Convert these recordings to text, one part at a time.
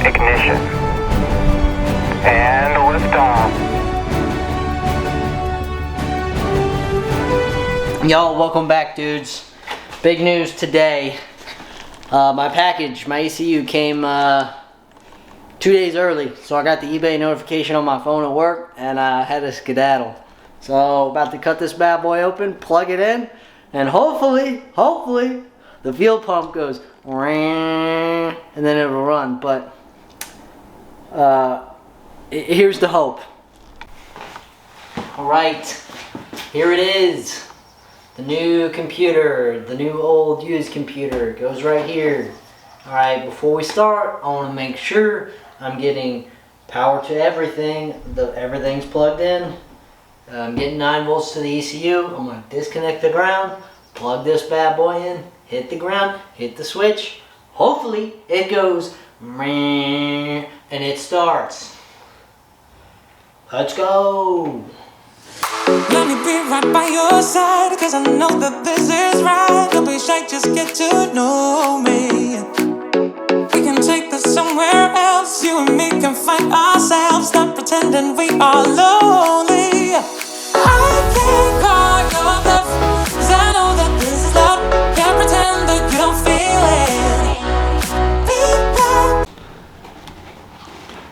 Ignition. And liftoff. Yo, welcome back, dudes. Big news today. My package, my ECU came 2 days early, so I got the eBay notification on my phone at work, and I had to skedaddle. So about to cut this bad boy open, plug it in, and hopefully, the fuel pump goes and then it'll run. But here's the hope. All right, here it is. The new computer, the new old used computer, goes right here. All right, before we start, I want to make sure I'm getting power to everything. Everything's plugged in. I'm getting 9 volts to the ECU. I'm going to disconnect the ground, plug this bad boy in, hit the ground, hit the switch. Hopefully it goes and it starts. Let's go. Let me be right by your side, cause I know that this is right. Don't be shy, just get to know me. We can take this somewhere else. You and me can find ourselves. Stop pretending we are lonely. I can't call your bluff, cause I know that this is love. Can't pretend that you don't feel it.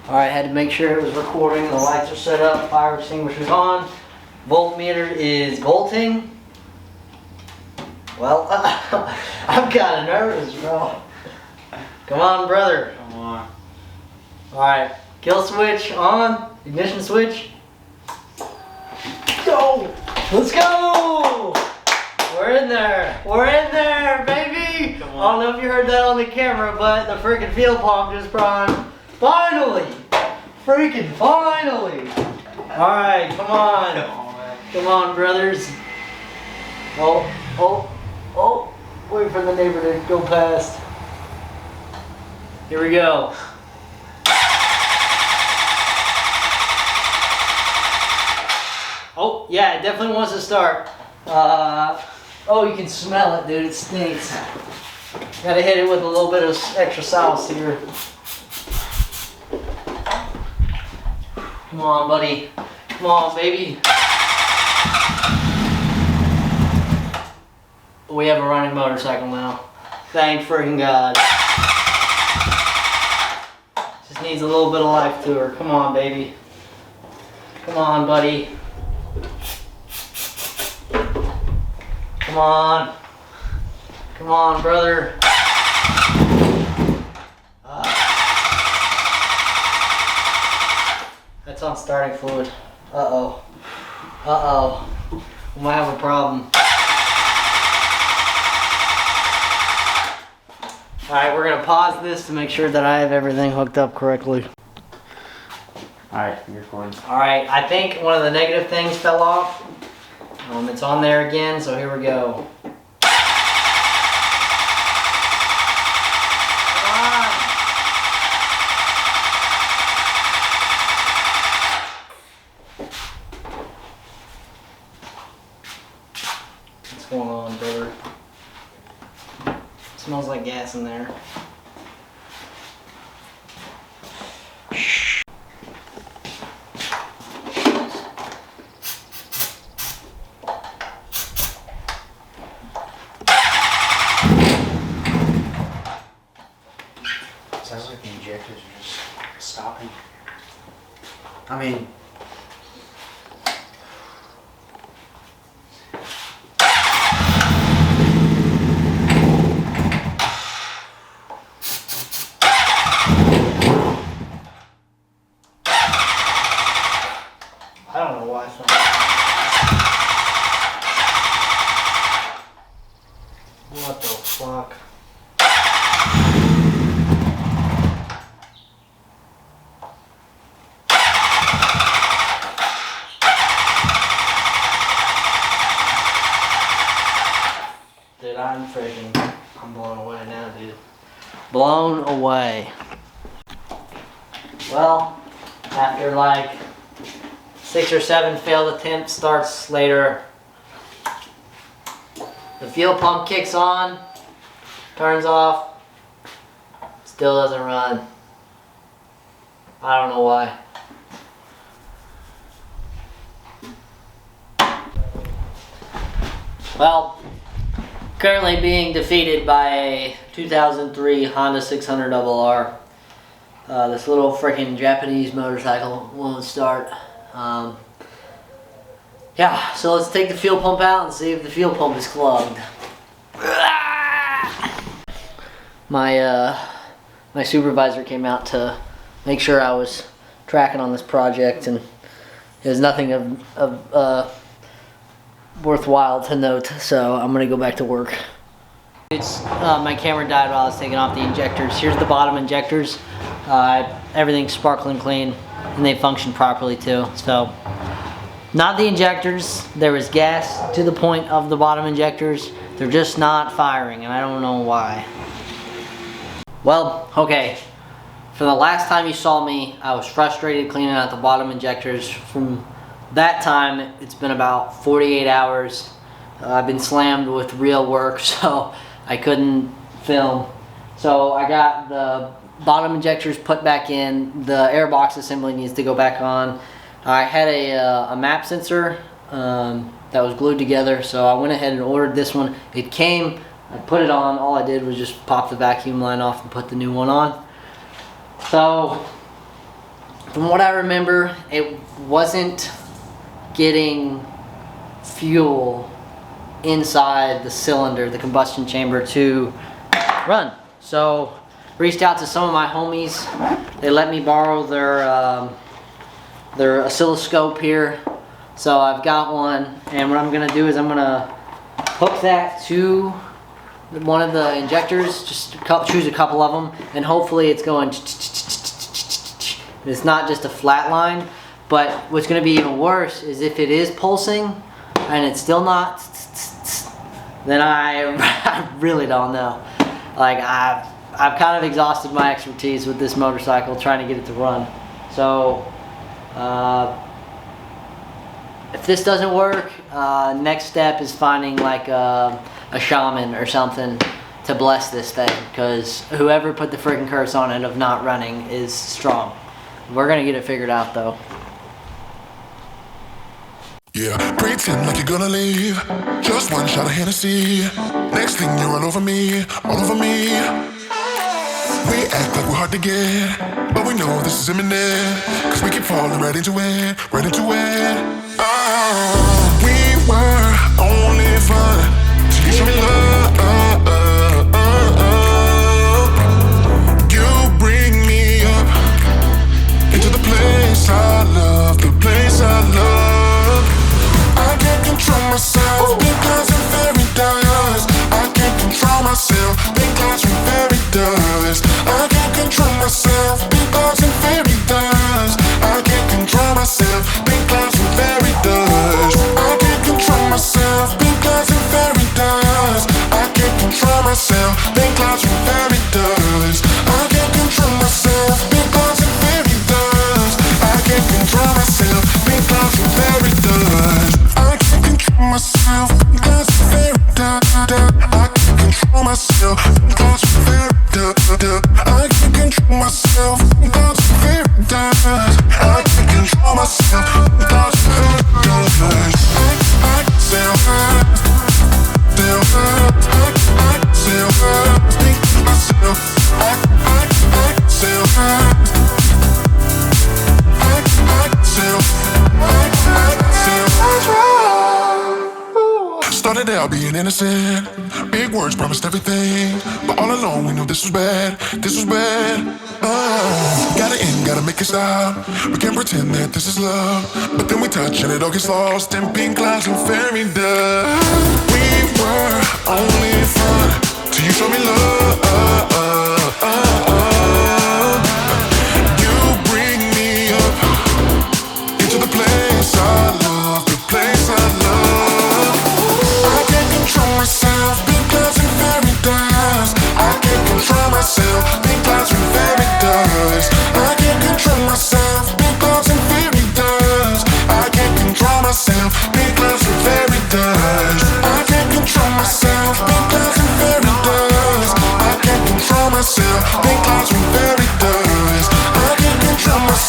Alright, had to make sure it was recording. The lights are set up, fire extinguisher's on. Voltmeter is volting. Well, I'm kind of nervous, bro. Come on, brother. Come on. Alright, kill switch on, ignition switch. Go! Let's go! We're in there, baby! Come I on. don't know if you heard that on the camera, but the freaking fuel pump just primed. Finally! Freaking finally! Alright, come on. Come on, brothers. Oh. Wait for the neighbor to go past. Here we go. Oh, yeah, it definitely wants to start. Oh, you can smell it, dude. It stinks. Gotta hit it with a little bit of extra sauce here. Come on, buddy. Come on, baby. We have a running motorcycle now. Thank freaking God. Just needs a little bit of life to her. Come on, baby. Come on, buddy. Come on. Come on, brother. That's on starting fluid. Uh-oh. We might have a problem. Alright, we're gonna pause this to make sure that I have everything hooked up correctly. Alright, you're recording. Alright, I think one of the negative things fell off. It's on there again, so here we go. What's going on, brother? Smells like gas in there. Sounds like the injectors are just stopping. I mean, I don't know why it's not. What the fuck? Dude, I'm blown away now, dude. Blown away. Well, after like 6 or 7 failed attempts starts later, the fuel pump kicks on, turns off, still doesn't run. I don't know why. Well, currently being defeated by a 2003 Honda 600RR. This little freaking Japanese motorcycle won't start. Yeah, so let's take the fuel pump out and see if the fuel pump is clogged. My supervisor came out to make sure I was tracking on this project, and there's nothing of worthwhile to note, so I'm gonna go back to work. My camera died while I was taking off the injectors. Here's the bottom injectors. Everything's sparkling clean, and they function properly too. So, not the injectors. There was gas to the point of the bottom injectors. They're just not firing, and I don't know why. Well, okay. For the last time you saw me, I was frustrated cleaning out the bottom injectors. From that time, it's been about 48 hours. I've been slammed with real work, so I couldn't film. So I got the bottom injectors put back in. The airbox assembly needs to go back on. I had a map sensor that was glued together, so I went ahead and ordered this one. It came, I put it on. All I did was just pop the vacuum line off and put the new one on. So, from what I remember, it wasn't getting fuel inside the cylinder, the combustion chamber, to run. So, reached out to some of my homies. They let me borrow their oscilloscope here. So I've got one, and what I'm gonna do is I'm gonna hook that to one of the injectors, just choose a couple of them, and hopefully it's going. It's not just a flat line, but what's gonna be even worse is if it is pulsing and it's still not, then I really don't know. Like I've kind of exhausted my expertise with this motorcycle trying to get it to run. So if this doesn't work, next step is finding like a shaman or something to bless this thing, because whoever put the freaking curse on it of not running is strong. We're gonna get it figured out though. Yeah, pretend like you're gonna leave. Just one shot of Hennessy. Next thing you're all over me, all over me. We act like we're hard to get, but we know this is imminent, cause we keep falling right into it, right into it. We were only fun till you show me love. You bring me up into the place I love, the place I love. I can't control myself because I'm very dust. I can't control myself because I'm very dust. I can't control myself because I'm very dust. I can't control myself because I'm very dust. I can't control myself because I'm very dust. I can't control myself because I'm very dust. I can't control myself because I'm very dust. I can't control myself because I'm very dust. I can't control myself because I'm very dust. I can't control myself because I'm very dust. I can't control myself because I'm very dust. I can't control myself because I'm very dust. I still hurt, still hurt. I still hurt, think myself. I still hurt. Started out being innocent, big words promised everything, but all along we knew this was bad, this was bad. Gotta end, gotta make it stop. We can't pretend that this is love, but then we touch and it all gets lost in pink clouds and fairy dust. We were only fun till you show me love. You bring me up into the place I love, the place I love. I can't control myself because I'm very dust. I can't control myself because I'm very dust. I can't control myself because I'm very dust. I can't control myself because I'm very dust. I can't control myself because I'm very dust. I can't control myself because I'm very dust. I can't control myself.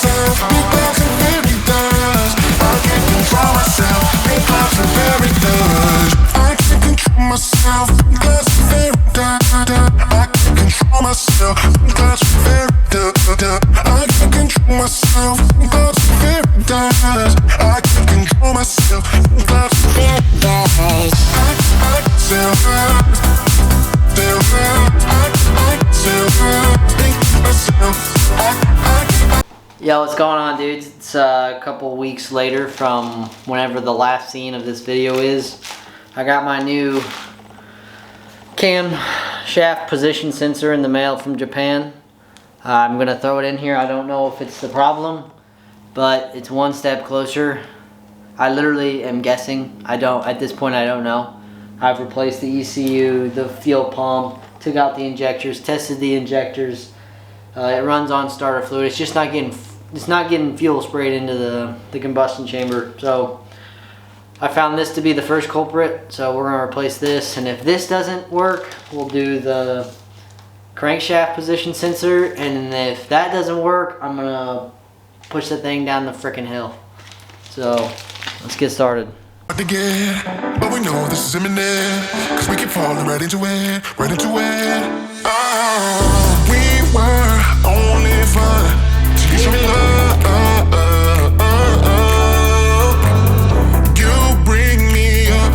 myself, because I'm very done. I can't control myself, because I'm very done. I can't control myself, because I'm very done. I can't control myself, because I'm very done. Yo, what's going on, dudes? It's a couple weeks later from whenever the last scene of this video is. I got my new cam shaft position sensor in the mail from Japan. I'm gonna throw it in here. I don't know if it's the problem, but it's one step closer. I literally am guessing. At this point I don't know. I've replaced the ECU, the fuel pump, took out the injectors, tested the injectors. It runs on starter fluid. It's just not getting fuel sprayed into the combustion chamber. So I found this to be the first culprit. So we're gonna replace this, and if this doesn't work, we'll do the crankshaft position sensor, and if that doesn't work, I'm gonna push the thing down the freaking hill. So let's get started. Again, but we know this is imminent, cause we keep falling right into it, right into it. We were only fun till you show me love. You bring me up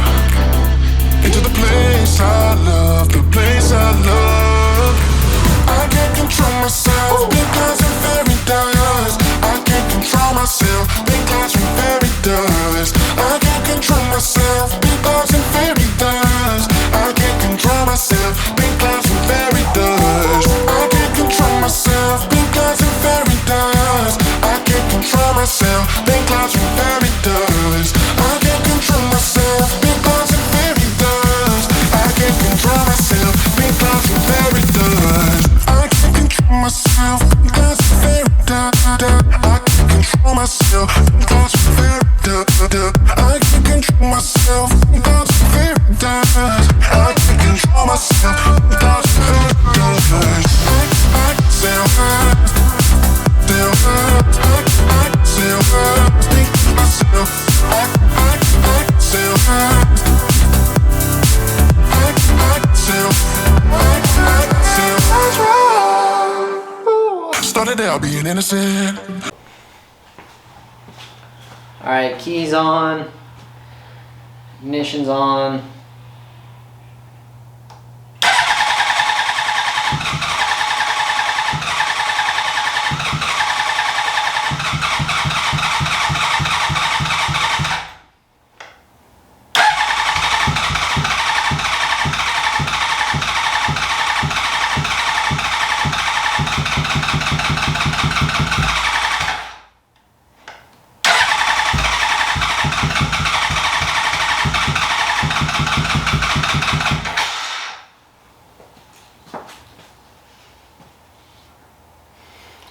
into the place I love, the place I love. I can't control myself because I'm very dust. I can't control myself because I'm very dust. I can't control myself because I'm very dust. I can't control myself because I'm very dust. I can't control myself because I'm very dust. I can't control myself because I'm very dust. I can't control myself because I'm very dust. I can't control myself because I'm very dust. I can't control myself because I'm very dust. I can't control myself because I'm very dust. I can't control myself because I'm very dust. I can't control myself because I'm very dust. I started out being innocent. Alright, keys on, ignition's on.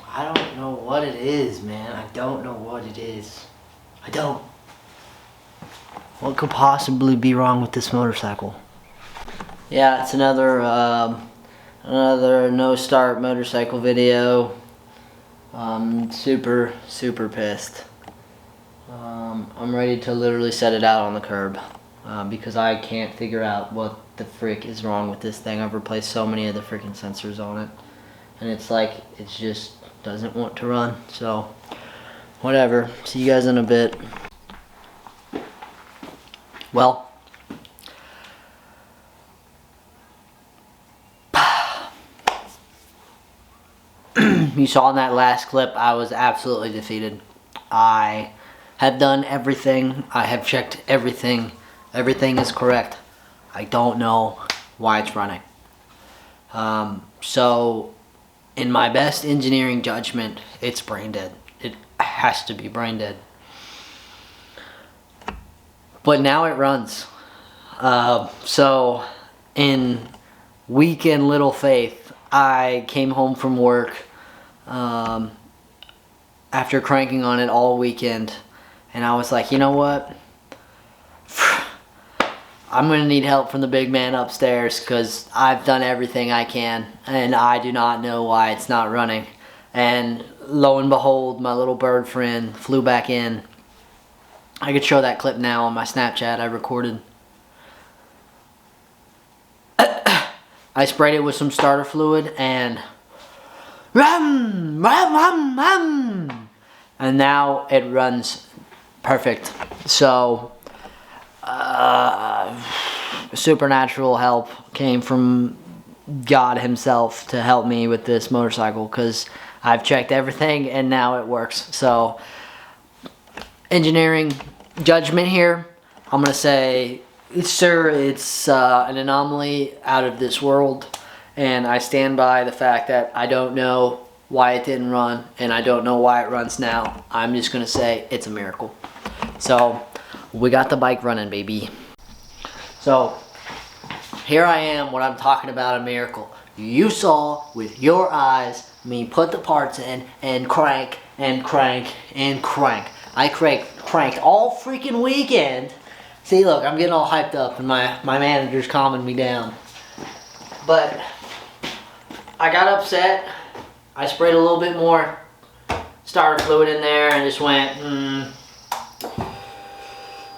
I don't know what it is, man. I don't know what it is. I don't. What could possibly be wrong with this motorcycle? Yeah, it's another no start motorcycle video. Super pissed. I'm ready to literally set it out on the curb because I can't figure out what the frick is wrong with this thing. I've replaced so many of the freaking sensors on it, and it's like it just doesn't want to run. So whatever, see you guys in a bit. Well, you saw in that last clip, I was absolutely defeated. I have done everything. I have checked everything. Everything is correct. I don't know why it's running. So, in my best engineering judgment, it's brain dead. It has to be brain dead. But now it runs. So, in weak and little faith, I came home from work after cranking on it all weekend, and I was like, you know what? I'm gonna need help from the big man upstairs because I've done everything I can and I do not know why it's not running. And lo and behold, my little bird friend flew back in. I could show that clip now on my Snapchat I recorded. I sprayed it with some starter fluid and rum, rum, rum, rum. And now it runs perfect. So supernatural help came from God himself to help me with this motorcycle, because I've checked everything and now it works. So engineering judgment here, I'm gonna say, sir, it's an anomaly out of this world, and I stand by the fact that I don't know why it didn't run and I don't know why it runs now. I'm just gonna say it's a miracle. So we got the bike running, baby. So here I am, what I'm talking about, a miracle. You saw with your eyes me put the parts in and crank and crank and crank. I cranked all freaking weekend. See, look, I'm getting all hyped up and my manager's calming me down. But I got upset. I sprayed a little bit more starter fluid in there and just went,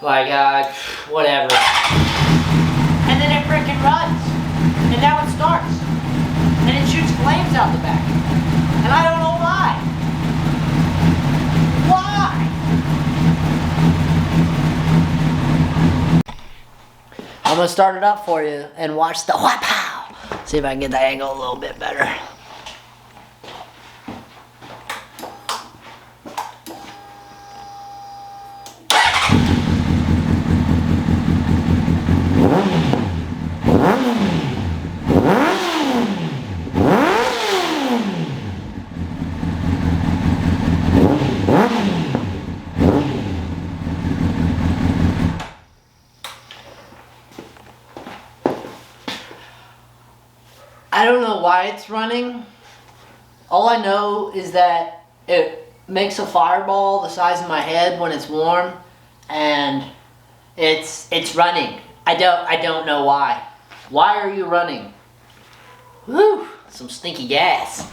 whatever. And then it frickin' runs. And now it starts. And it shoots flames out the back. And I don't know why. Why? I'm gonna start it up for you and watch the wha-pow. See if I can get the angle a little bit better. I don't know why it's running. All I know is that it makes a fireball the size of my head when it's warm, and it's running. I don't know why. Why are you running? Whew, some stinky gas.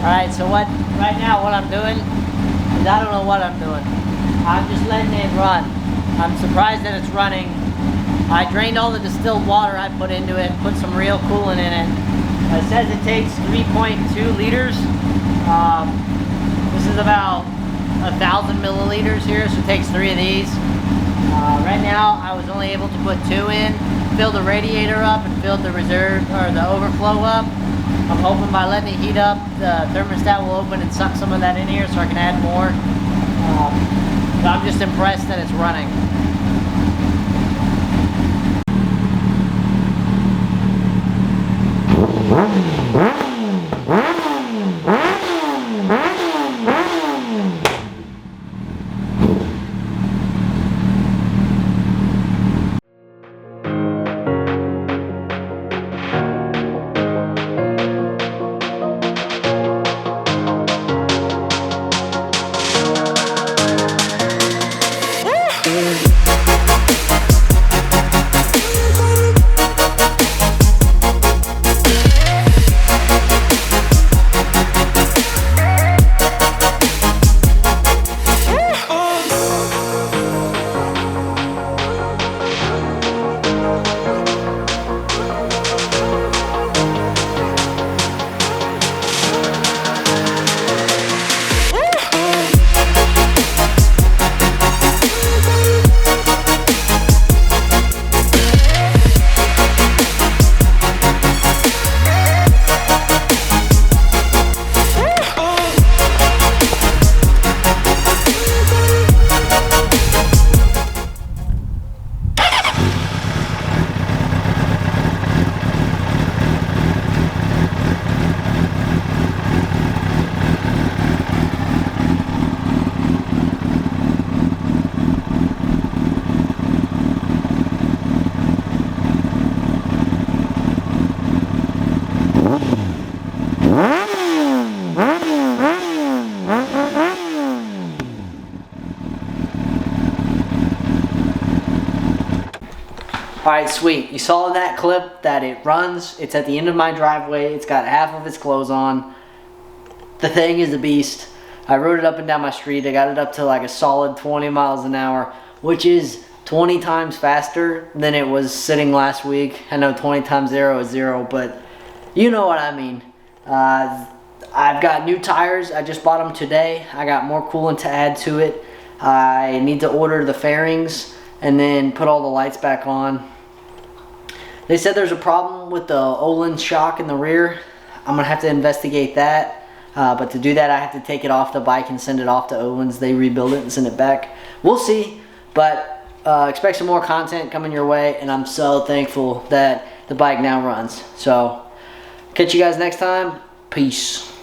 Alright, so right now what I'm doing is I don't know what I'm doing. I'm just letting it run. I'm surprised that it's running. I drained all the distilled water I put into it, put some real coolant in it. It says it takes 3.2 liters. This is about 1,000 milliliters here, so it takes 3 of these. Right now I was only able to put 2 in, filled the radiator up and filled the reserve or the overflow up. I'm hoping by letting it heat up, the thermostat will open and suck some of that in here so I can add more. But I'm just impressed that it's running. Alright, sweet. You saw in that clip that it runs. It's at the end of my driveway. It's got half of its clothes on. The thing is a beast. I rode it up and down my street. I got it up to like a solid 20 miles an hour, which is 20 times faster than it was sitting last week. I know 20 times 0 is 0, but you know what I mean. I've got new tires. I just bought them today. I got more coolant to add to it. I need to order the fairings and then put all the lights back on. They said there's a problem with the Olin shock in the rear. I'm gonna have to investigate that. But to do that, I have to take it off the bike and send it off to Olin's. They rebuild it and send it back. We'll see, but expect some more content coming your way, and I'm so thankful that the bike now runs. So, catch you guys next time. Peace.